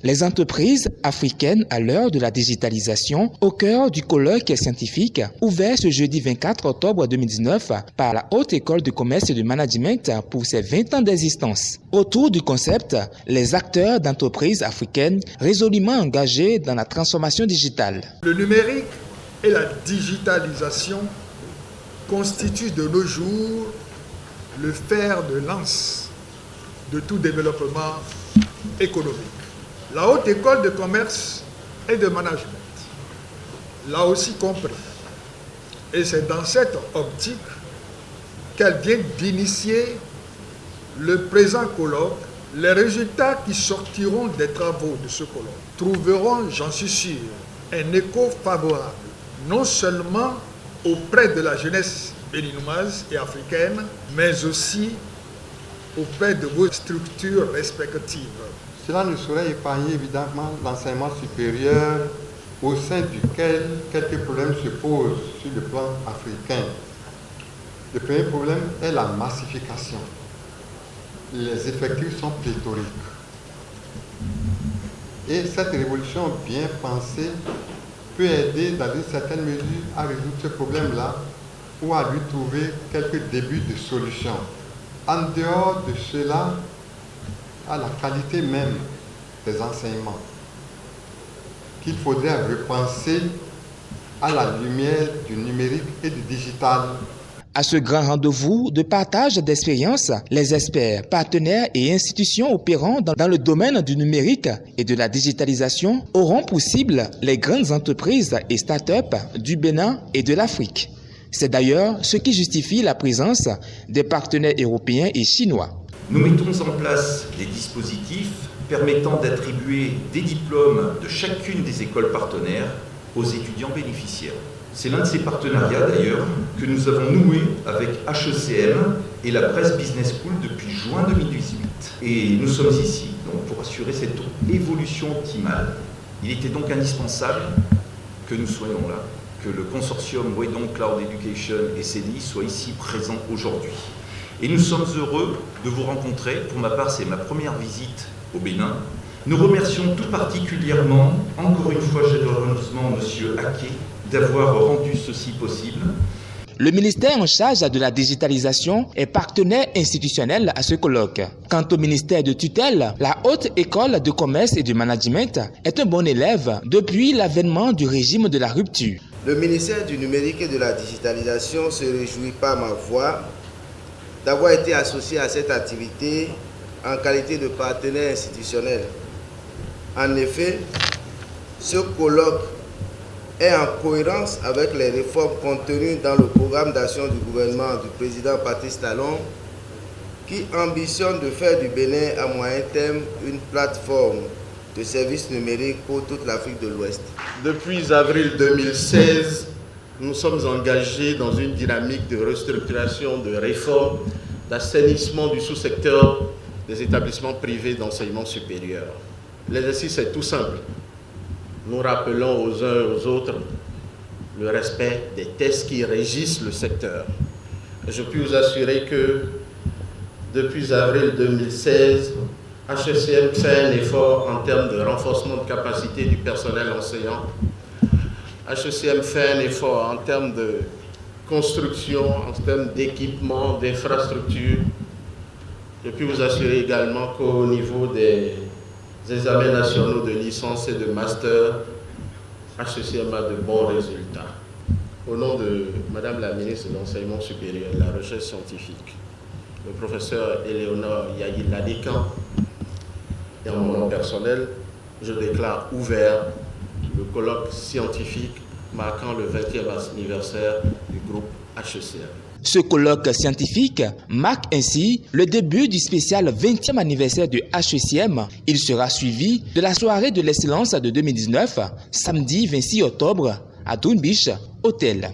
Les entreprises africaines à l'heure de la digitalisation, au cœur du colloque scientifique ouvert ce jeudi 24 octobre 2019 par la Haute École de Commerce et de Management pour ses 20 ans d'existence. Autour du concept, les acteurs d'entreprises africaines résolument engagés dans la transformation digitale. Le numérique et la digitalisation constituent de nos jours le fer de lance de tout développement économique. La Haute École de Commerce et de Management l'a aussi compris. Et c'est dans cette optique qu'elle vient d'initier le présent colloque. Les résultats qui sortiront des travaux de ce colloque trouveront, j'en suis sûr, un écho favorable, non seulement auprès de la jeunesse béninoise et africaine, mais aussi auprès de vos structures respectives. Cela ne saurait épargner évidemment l'enseignement supérieur au sein duquel quelques problèmes se posent sur le plan africain. Le premier problème est la massification. Les effectifs sont pléthoriques. Et cette révolution bien pensée peut aider dans une certaine mesure à résoudre ce problème-là ou à lui trouver quelques débuts de solutions. En dehors de cela, à la qualité même des enseignements, qu'il faudrait repenser à la lumière du numérique et du digital. À ce grand rendez-vous de partage d'expériences, les experts, partenaires et institutions opérant dans le domaine du numérique et de la digitalisation auront pour cible les grandes entreprises et start-up du Bénin et de l'Afrique. C'est d'ailleurs ce qui justifie la présence des partenaires européens et chinois. Nous mettons en place des dispositifs permettant d'attribuer des diplômes de chacune des écoles partenaires aux étudiants bénéficiaires. C'est l'un de ces partenariats d'ailleurs que nous avons noué avec HECM et la Presse Business School depuis juin 2018. Et nous sommes ici donc, pour assurer cette évolution optimale. Il était donc indispensable que nous soyons là, que le consortium Wedong Cloud Education et CDI soient ici présents aujourd'hui. Et nous sommes heureux de vous rencontrer. Pour ma part, c'est ma première visite au Bénin. Nous remercions tout particulièrement, encore une fois chaleureusement, M. Aké, d'avoir rendu ceci possible. Le ministère en charge de la digitalisation est partenaire institutionnel à ce colloque. Quant au ministère de tutelle, la Haute École de Commerce et de Management est un bon élève depuis l'avènement du régime de la rupture. Le ministère du numérique et de la digitalisation se réjouit par ma voix d'avoir été associé à cette activité en qualité de partenaire institutionnel. En effet, ce colloque est en cohérence avec les réformes contenues dans le programme d'action du gouvernement du président Patrice Talon qui ambitionne de faire du Bénin à moyen terme une plateforme de services numériques pour toute l'Afrique de l'Ouest. Depuis avril 2016, nous sommes engagés dans une dynamique de restructuration, de réforme, d'assainissement du sous-secteur des établissements privés d'enseignement supérieur. L'exercice est tout simple. Nous rappelons aux uns et aux autres le respect des tests qui régissent le secteur. Je puis vous assurer que depuis avril 2016, HECM fait un effort en termes de renforcement de capacité du personnel enseignant. HECM fait un effort en termes de construction, en termes d'équipement, d'infrastructures. Je puis vous assurer également qu'au niveau des examens nationaux de licence et de master, HECM a de bons résultats. Au nom de Madame la ministre de l'Enseignement supérieur et de la Recherche scientifique, le professeur Éléonore Yayi-Ladikan, et en mon nom personnel, je déclare ouvert le colloque scientifique marquant le 20e anniversaire du groupe HECM. Ce colloque scientifique marque ainsi le début du spécial 20e anniversaire de HECM. Il sera suivi de la soirée de l'excellence de 2019, samedi 26 octobre, à Dunn Beach Hotel.